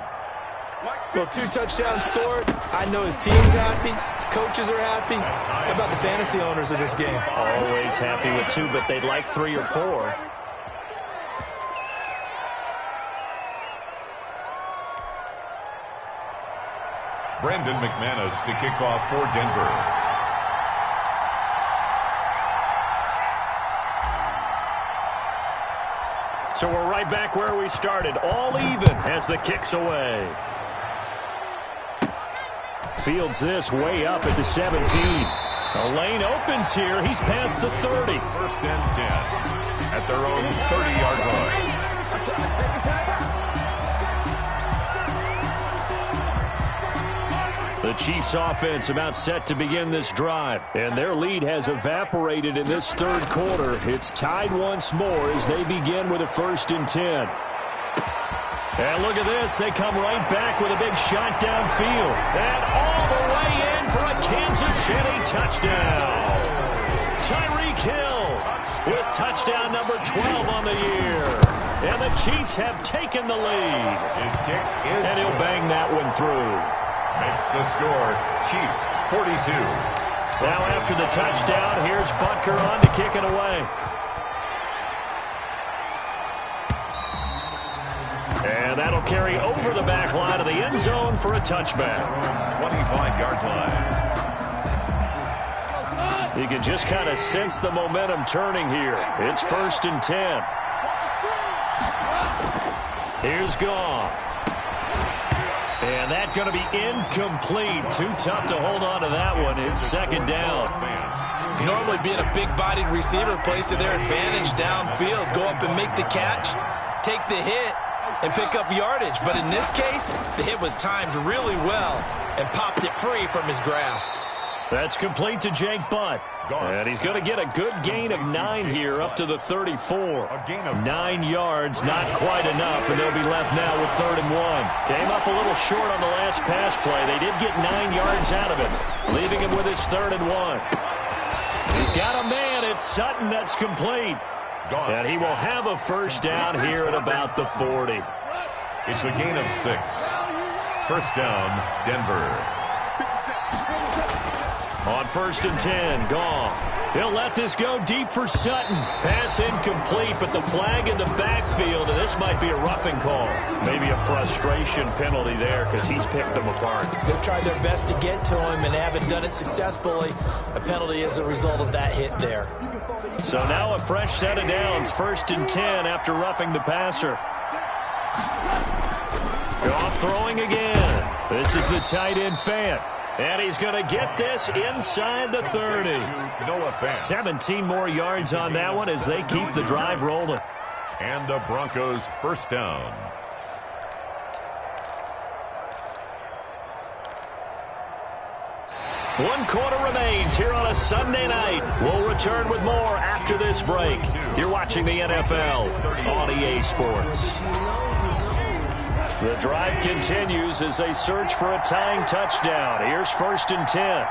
Well, 2 touchdowns scored. I know his team's happy. His coaches are happy. How about the fantasy owners of this game? Always happy with 2, but they'd like 3 or 4. Brandon McManus to kick off for Denver. So we're right back where we started, all even as the kick's away. Fields this way up at the 17. A lane opens here. He's past the 30. 1st and 10 at their own 30-yard line. The Chiefs offense about set to begin this drive, and their lead has evaporated in this third quarter. It's tied once more as they begin with a 1st and 10. And look at this. They come right back with a big shot downfield. And all the way in for a Kansas City touchdown. Tyreek Hill with touchdown number 12 on the year. And the Chiefs have taken the lead. His kick is and he'll bang that one through. Makes the score Chiefs 42. Now after the touchdown, here's Butker on to kick it away. And that'll carry over the back line of the end zone for a touchback. 25-yard line. You can just kind of sense the momentum turning here. It's 1st and 10. Here's Goff. And that's going to be incomplete. Too tough to hold on to that one. It's 2nd down. Normally being a big-bodied receiver plays to their advantage downfield. Go up and make the catch, take the hit, and pick up yardage. But in this case, the hit was timed really well and popped it free from his grasp. That's complete to Jake Butt. And he's going to get a good gain of 9 here up to the 34. 9 yards, not quite enough, and they'll be left now with 3rd and 1. Came up a little short on the last pass play. They did get 9 yards out of it, leaving him with his 3rd and 1. He's got a man. It's Sutton that's complete. And he will have a 1st down here at about the 40. It's a gain of 6. 1st down, Denver. On 1st and 10, Goff. He'll let this go deep for Sutton. Pass incomplete, but the flag in the backfield, and this might be a roughing call. Maybe a frustration penalty there because he's picked them apart. They've tried their best to get to him and haven't done it successfully. A penalty is a result of that hit there. So now a fresh set of downs, 1st and 10 after roughing the passer. Goff throwing again. This is the tight end Fant. And he's going to get this inside the 30. 17 more yards on that one as they keep the drive rolling. And the Broncos 1st down. One quarter remains here on a Sunday night. We'll return with more after this break. You're watching the NFL on EA Sports. The drive continues as they search for a tying touchdown. Here's 1st and 10.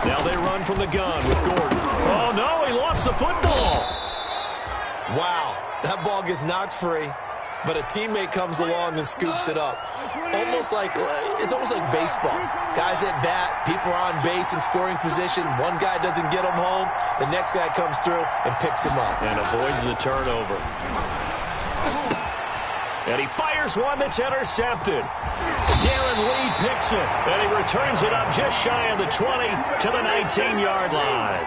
Now they run from the gun with Gordon. Oh, no, he lost the football. Wow, that ball gets knocked free, but a teammate comes along and scoops it up. It's almost like baseball. Guys at bat, people are on base in scoring position. One guy doesn't get him home. The next guy comes through and picks him up. And avoids the turnover. And he fires one that's intercepted. Darren Lee picks it, and he returns it up just shy of the 20 to the 19-yard line.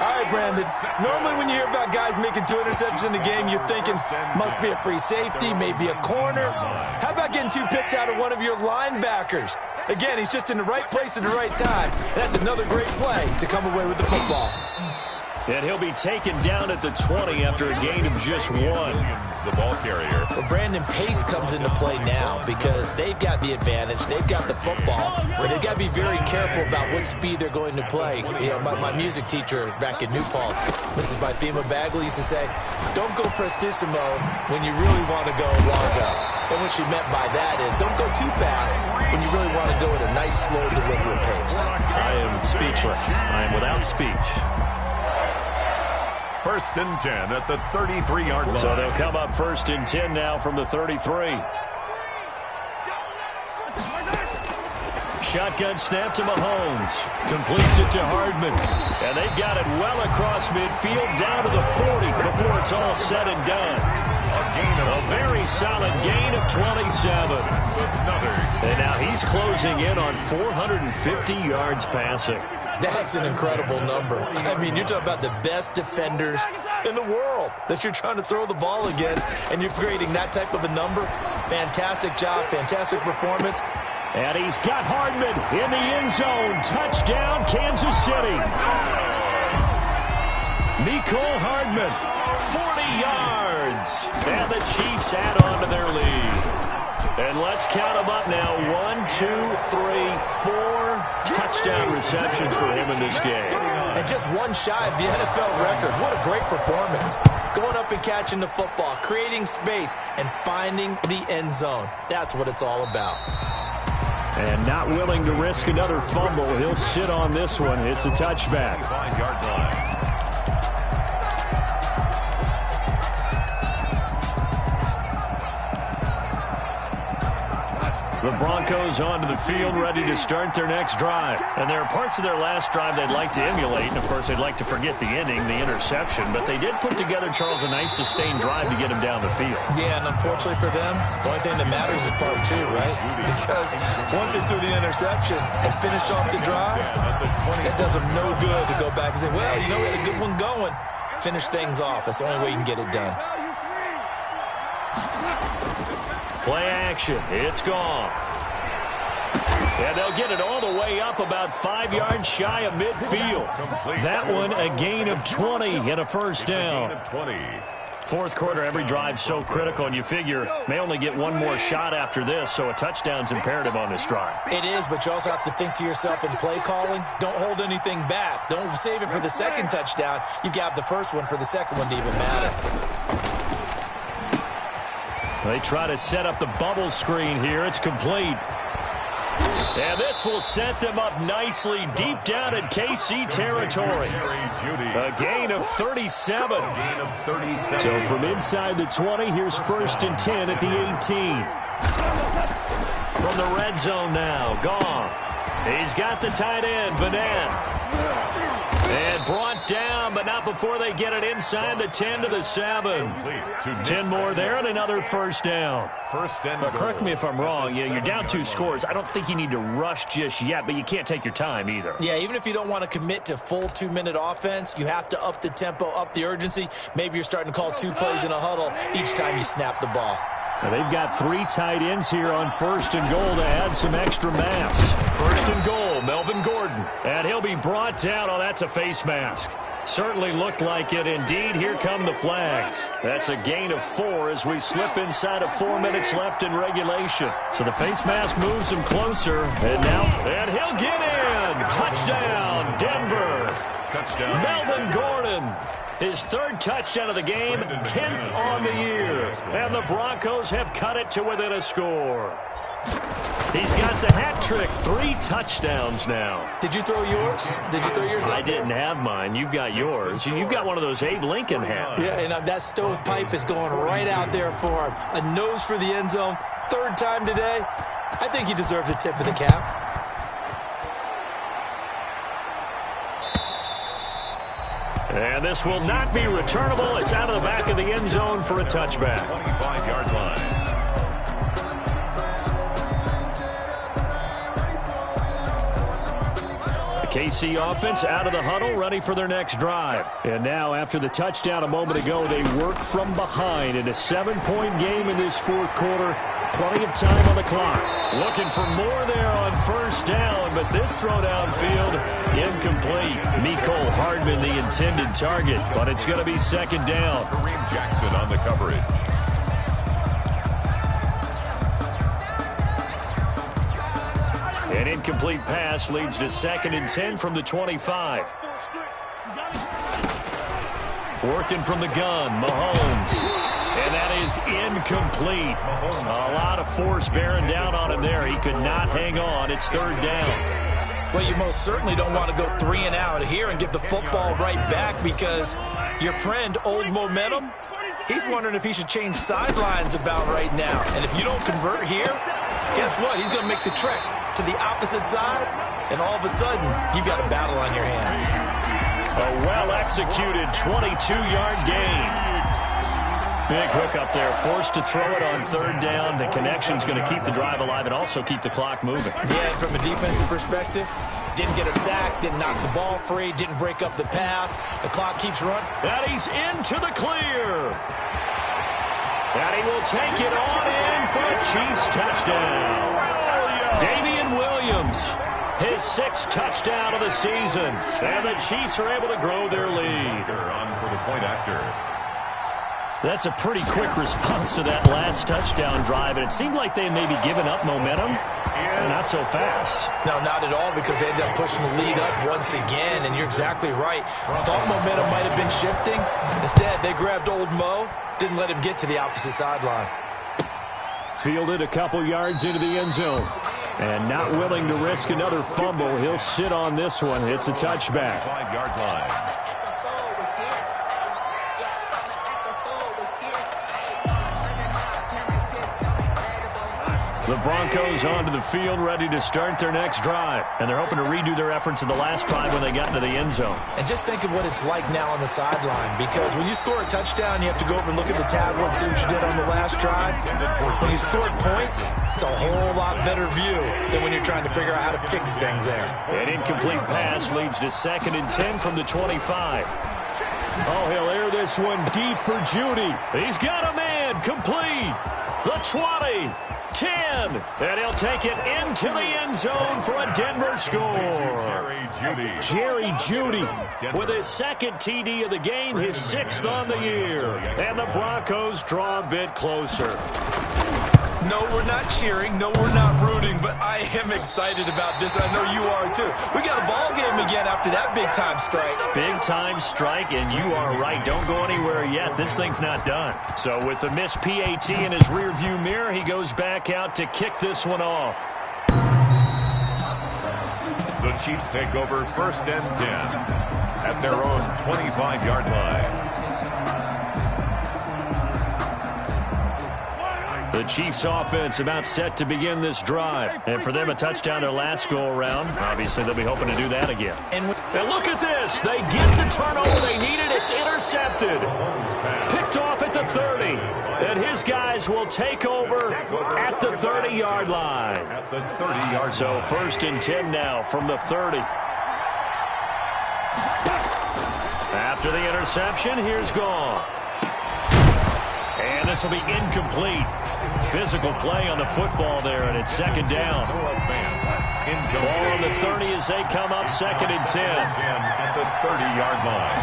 All right, Brandon. Normally when you hear about guys making 2 interceptions in the game, you're thinking must be a free safety, maybe a corner. How about getting 2 picks out of one of your linebackers? Again, he's just in the right place at the right time. That's another great play to come away with the football. And he'll be taken down at the 20 after a gain of just 1. The ball carrier. Well, Brandon, pace comes into play now because they've got the advantage. They've got the football, but they've got to be very careful about what speed they're going to play. You know, my music teacher back in New Paltz, Mrs. Bythema Bagley, used to say, don't go prestissimo when you really want to go largo. And what she meant by that is don't go too fast when you really want to go at a nice, slow, deliberate pace. I am speechless. I am without speech. 1st and 10 at the 33-yard line. So they'll come up 1st and 10 now from the 33. Shotgun snap to Mahomes. Completes it to Hardman. And they've got it well across midfield down to the 40 before it's all said and done. A very solid gain of 27. And now he's closing in on 450 yards passing. That's an incredible number. I mean, you're talking about the best defenders in the world that you're trying to throw the ball against, and you're creating that type of a number. Fantastic job, fantastic performance. And he's got Hardman in the end zone. Touchdown, Kansas City. Mecole Hardman, 40 yards. And the Chiefs add on to their lead. And let's count them up now. 1, 2, 3, 4 touchdown receptions for him in this game. And just one shy of the NFL record. What a great performance. Going up and catching the football, creating space, and finding the end zone. That's what it's all about. And not willing to risk another fumble. He'll sit on this one. It's a touchback. 5-yard line. The Broncos onto the field, ready to start their next drive. And there are parts of their last drive they'd like to emulate. And, of course, they'd like to forget the ending, the interception. But they did put together, Charles, a nice sustained drive to get him down the field. Yeah, and unfortunately for them, the only thing that matters is part 2, right? Because once they threw the interception and finished off the drive, it does them no good to go back and say, well, you know, we had a good one going. Finish things off. That's the only way you can get it done. Play action. It's gone. And they'll get it all the way up about 5 yards shy of midfield. That one a gain of 20 and a first down. Fourth quarter, every drive so critical, and you figure may only get one more shot after this, so a touchdown's imperative on this drive. It is, but you also have to think to yourself in play calling, don't hold anything back. Don't save it for the second touchdown. You got the first one for the second one to even matter. They try to set up the bubble screen here. It's complete. And this will set them up nicely deep down in KC territory. A gain of 37. So from inside the 20, here's 1st and 10 at the 18. From the red zone now, Goff. He's got the tight end, Vanette. And brought down, but not before they get it inside the 10 to the 7. 10 more there and another first down. But correct me if I'm wrong. You're down 2 scores. I don't think you need to rush just yet, but you can't take your time either. Yeah, even if you don't want to commit to full 2-minute offense, you have to up the tempo, up the urgency. Maybe you're starting to call 2 plays in a huddle each time you snap the ball. Now they've got 3 tight ends here on 1st and goal to add some extra mass. 1st and goal, Melvin Gordon. And he'll be brought down. Oh, that's a face mask. Certainly looked like it. Indeed, here come the flags. That's a gain of 4 as we slip inside of 4 minutes left in regulation. So the face mask moves him closer. And he'll get in. Touchdown, Denver. Touchdown. Melvin Gordon. His 3rd touchdown of the game, 10th on the year. And the Broncos have cut it to within a score. He's got the hat trick, 3 touchdowns now. Did you throw yours? Did you throw yours? I didn't have mine. You've got yours. You've got one of those Abe Lincoln hats. Yeah, and that stovepipe is going right out there for him. A nose for the end zone. 3rd time today. I think he deserves a tip of the cap. And this will not be returnable. It's out of the back of the end zone for a touchback. 25-yard line. The KC offense out of the huddle, ready for their next drive. And now, after the touchdown a moment ago, they work from behind in a 7-point game in this 4th quarter. Plenty of time on the clock. Looking for more there on 1st down, but this throw downfield, incomplete. Mecole Hardman, the intended target, but it's going to be 2nd down. Kareem Jackson on the coverage. An incomplete pass leads to 2nd and 10 from the 25. Working from the gun, Mahomes. And that is incomplete. A lot of force bearing down on him there. He could not hang on. It's 3rd down. Well, you most certainly don't want to go 3 and out here and give the football right back because your friend, Old Momentum, he's wondering if he should change sidelines about right now. And if you don't convert here, guess what? He's going to make the trek to the opposite side, and all of a sudden, you've got a battle on your hands. A well-executed 22-yard gain. Big hook up there, forced to throw it on 3rd down. The connection's going to keep the drive alive and also keep the clock moving. Yeah, and from a defensive perspective, didn't get a sack, didn't knock the ball free, didn't break up the pass. The clock keeps running. And he's into the clear. And he will take it on in for a Chiefs touchdown. Damian Williams, his 6th touchdown of the season. And the Chiefs are able to grow their lead. On for the point after. That's a pretty quick response to that last touchdown drive, and it seemed like they may be giving up momentum. Not so fast. No, not at all, because they ended up pushing the lead up once again, and you're exactly right. Thought momentum might have been shifting. Instead, they grabbed old Mo, didn't let him get to the opposite sideline. Fielded a couple yards into the end zone. And not willing to risk another fumble, he'll sit on this one. It's a touchback. 5-yard line. The Broncos onto the field, ready to start their next drive. And they're hoping to redo their efforts in the last drive when they got into the end zone. And just think of what it's like now on the sideline, because when you score a touchdown, you have to go over and look at the tablet and see what you did on the last drive. When you scored points, it's a whole lot better view than when you're trying to figure out how to fix things there. An incomplete pass leads to 2nd and 10 from the 25. Oh, he'll air this one deep for Judy. He's got a man, complete. The 20. 10, and he'll take it into the end zone for a Denver score. Jerry Judy with his 2nd TD of the game, his 6th on the year. And the Broncos draw a bit closer. No, we're not cheering. No, we're not rooting, but I am excited about this. I know you are, too. We got a ball game again after that big-time strike. Big-time strike, and you are right. Don't go anywhere yet. This thing's not done. So with the missed PAT in his rearview mirror, he goes back out to kick this one off. The Chiefs take over 1st and 10 at their own 25-yard line. The Chiefs offense about set to begin this drive. And for them, a touchdown their last go-around. Obviously, they'll be hoping to do that again. And look at this. They get the turnover they needed. It's intercepted. Picked off at the 30. And his guys will take over at the 30-yard line. At the 30-yard So 1st and 10 now from the 30. After the interception, here's Goff. And this will be incomplete. Physical play on the football there, and it's 2nd down. Ball on the 30 as they come up 2nd and 10. At the 30-yard line.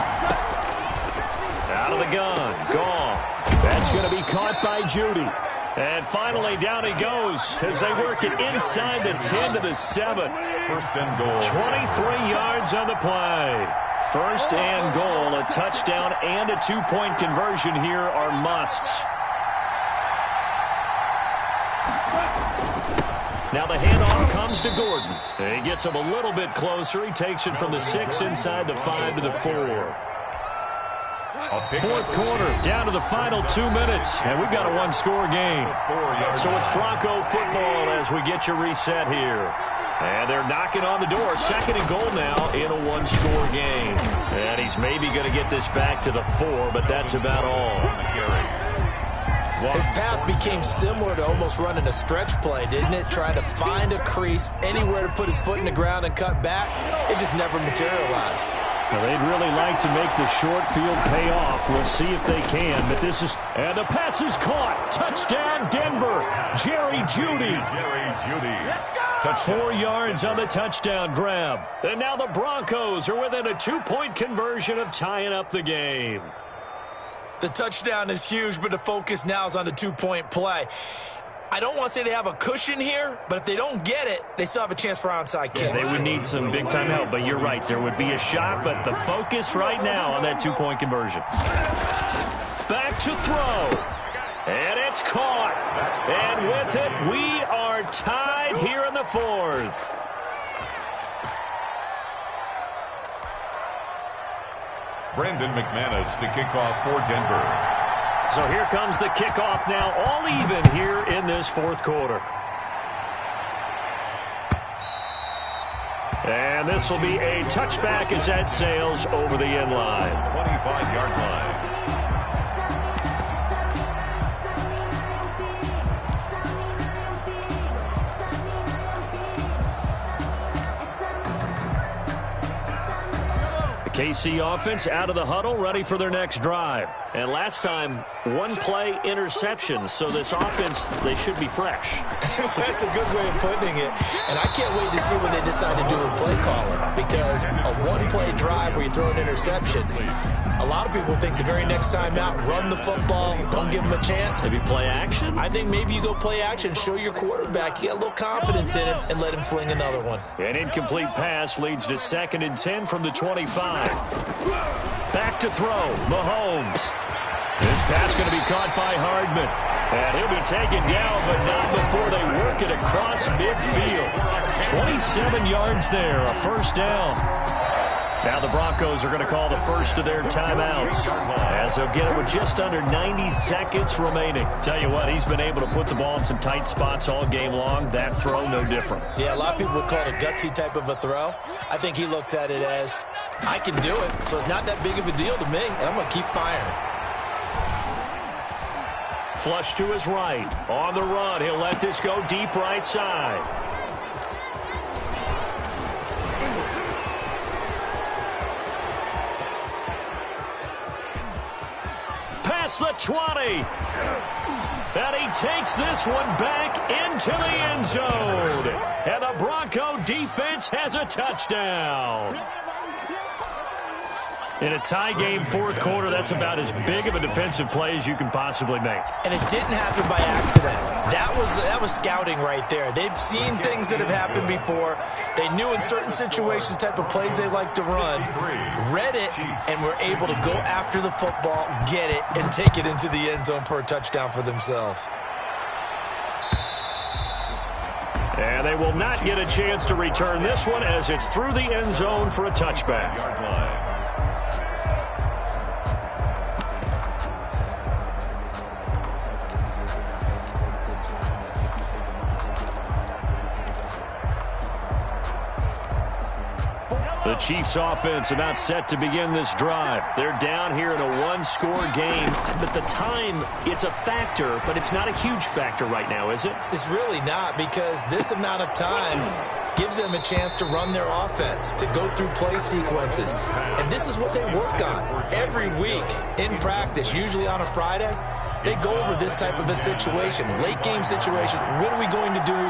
Out of the gun, Goff. That's going to be caught by Judy. And finally, down he goes as they work it inside the 10 to the 7. 1st and goal. 23 yards on the play. 1st and goal, a touchdown and a 2-point conversion here are musts. Now the handoff comes to Gordon. He gets him a little bit closer. He takes it from the 6 inside the 5 to the 4. 4th quarter, down to the final 2 minutes, and we've got a 1-score game. So it's Bronco football as we get you reset here. And they're knocking on the door. 2nd and goal now in a 1-score game. And he's maybe going to get this back to the 4, but that's about all. His path became similar to almost running a stretch play, didn't it? Trying to find a crease, anywhere to put his foot in the ground and cut back. It just never materialized. Well, they'd really like to make the short field pay off. We'll see if they can, but this is... And the pass is caught. Touchdown, Denver. Jerry Judy. 4 yards on the touchdown grab. And now the Broncos are within a 2-point conversion of tying up the game. The touchdown is huge, but the focus now is on the 2-point play. I don't want to say they have a cushion here, but if they don't get it, they still have a chance for onside kick. Yeah, they would need some big-time help, but you're right. There would be a shot, but the focus right now on that 2-point conversion. Back to throw. And it's caught. And with it, we are tied here in the 4th. Brandon McManus to kick off for Denver. So here comes the kickoff now, all even here in this 4th quarter. And this will be a touchback as that sails over the end line. 25-yard line. KC offense out of the huddle, ready for their next drive. And last time, 1-play interception. So this offense, they should be fresh. That's a good way of putting it. And I can't wait to see what they decide to do with play calling. Because a 1-play drive where you throw an interception, A lot of people think the very next time out, run the football, don't give him a chance. Maybe play action? I think maybe you go play action, show your quarterback, you get a little confidence in him, and let him fling another one. An incomplete pass leads to 2nd and 10 from the 25. Back to throw, Mahomes. This pass going to be caught by Hardman. And he'll be taken down, but not before they work it across midfield. 27 yards there, a first down. Now the Broncos are going to call the first of their timeouts, as they'll get it with just under 90 seconds remaining. Tell you what, he's been able to put the ball in some tight spots all game long. That throw, no different. Yeah, a lot of people would call it a gutsy type of a throw. I think he looks at it as, I can do it, so it's not that big of a deal to me, and I'm going to keep firing. Flush to his right. On the run, he'll let this go deep right side. Past the 20. And he takes this one back into the end zone. And the Bronco defense has a touchdown. In a tie game, fourth quarter, that's about as big of a defensive play as you can possibly make. And it didn't happen by accident. That was scouting right there. They've seen things that have happened before. They knew in certain situations type of plays they like to run, read it, and were able to go after the football, get it, and take it into the end zone for a touchdown for themselves. And they will not get a chance to return this one as it's through the end zone for a touchback. The Chiefs offense about set to begin this drive. They're down here in a one-score game, but the time, it's a factor, but it's not a huge factor right now, is it? It's really not, because this amount of time gives them a chance to run their offense, to go through play sequences. And this is what they work on every week in practice, usually on a Friday. They go over this type of a situation, late game situation. What are we going to do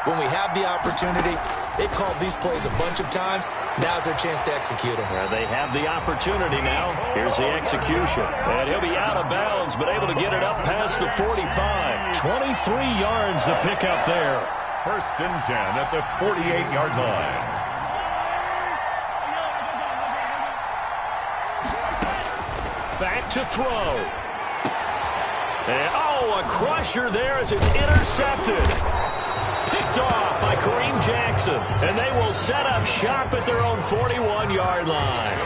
when we have the opportunity? They've called these plays a bunch of times. Now's their chance to execute them. Well, they have the opportunity now. Here's the execution. And he'll be out of bounds, but able to get it up past the 45. 23 yards the pickup there. 1st and 10 at the 48-yard line. Back to throw. And, a crusher there as it's intercepted. Picked off by Kareem Jackson. And they will set up shop at their own 41-yard line.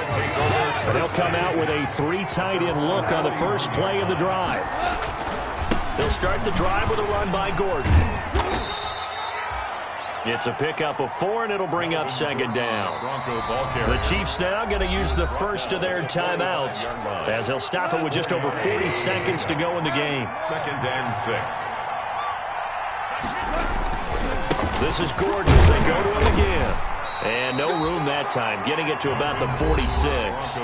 They'll come out with a 3 tight end look on the first play of the drive. They'll start the drive with a run by Gordon. It's a pickup of 4, and it'll bring up 2nd down. The Chiefs now going to use the first of their timeouts, as they'll stop it with just over 40 seconds to go in the game. 2nd and 6. This is Gordon as they go to him again. And no room that time, getting it to about the 46.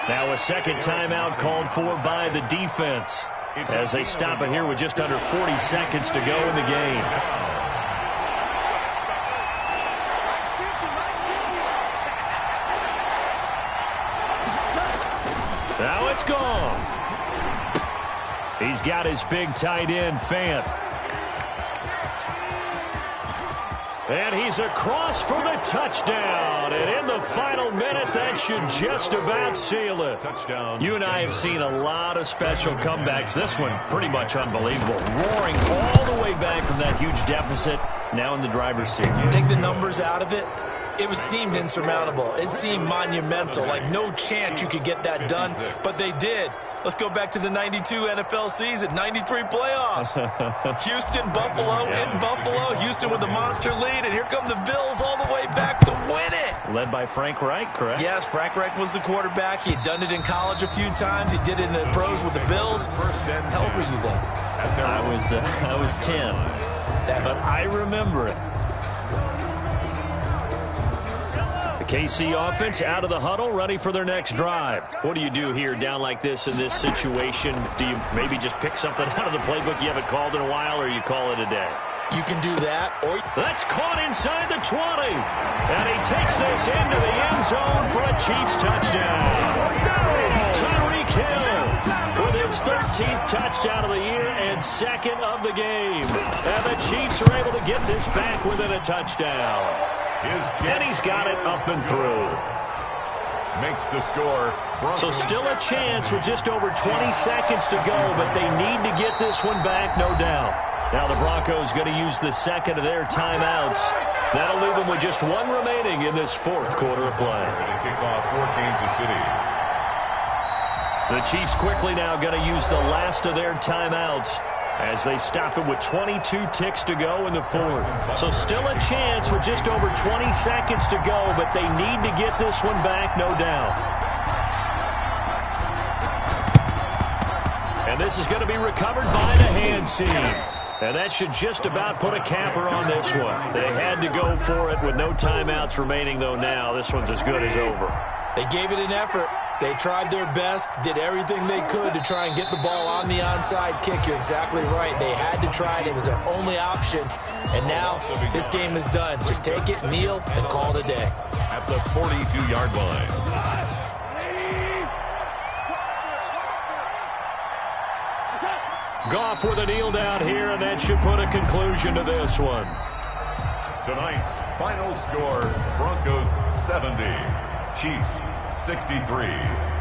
Now a second timeout called for by the defense, as they stop it here with just under 40 seconds to go in the game. Now it's gone. He's got his big tight end, Fant. And he's across for the touchdown. And in the final minute, that should just about seal it. Touchdown. You and I have seen a lot of special comebacks. This one, pretty much unbelievable. Roaring all the way back from that huge deficit, now in the driver's seat. Take the numbers out of it. It seemed insurmountable. It seemed monumental, like no chance you could get that done, but they did. Let's go back to the 92 NFL season, 93 playoffs. Houston, Buffalo, in Buffalo. Houston with the monster lead, and here come the Bills all the way back to win it. Led by Frank Reich, correct? Yes, Frank Reich was the quarterback. He had done it in college a few times. He did it in the pros with the Bills. How old were you then? I was 10, but I remember it. KC offense out of the huddle, ready for their next drive. What do you do here down like this in this situation? Do you maybe just pick something out of the playbook you haven't called in a while, or you call it a day? You can do that, or... That's caught inside the 20. And he takes this into the end zone for a Chiefs touchdown. Tyreek Hill with his 13th touchdown of the year and second of the game. And the Chiefs are able to get this back within a touchdown. And he's got it up and through. Makes the score. So still a chance with just over 20 seconds to go, but they need to get this one back, no doubt. Now the Broncos going to use the second of their timeouts. That'll leave them with just one remaining in this fourth quarter of play. Going to kick off for Kansas City. The Chiefs quickly now going to use the last of their timeouts as they stop it with 22 ticks to go in the fourth. So still a chance with just over 20 seconds to go, but they need to get this one back, no doubt. And this is going to be recovered by the hands team. And that should just about put a capper on this one. They had to go for it with no timeouts remaining, though now this one's as good as over. They gave it an effort. They tried their best, did everything they could to try and get the ball on the onside kick. You're exactly right. They had to try it. It was their only option. And now this game is done. Just take it, kneel, and call it a day. At the 42-yard line. Goff with a kneel down here, and that should put a conclusion to this one. Tonight's final score, Broncos 70, Chiefs 63.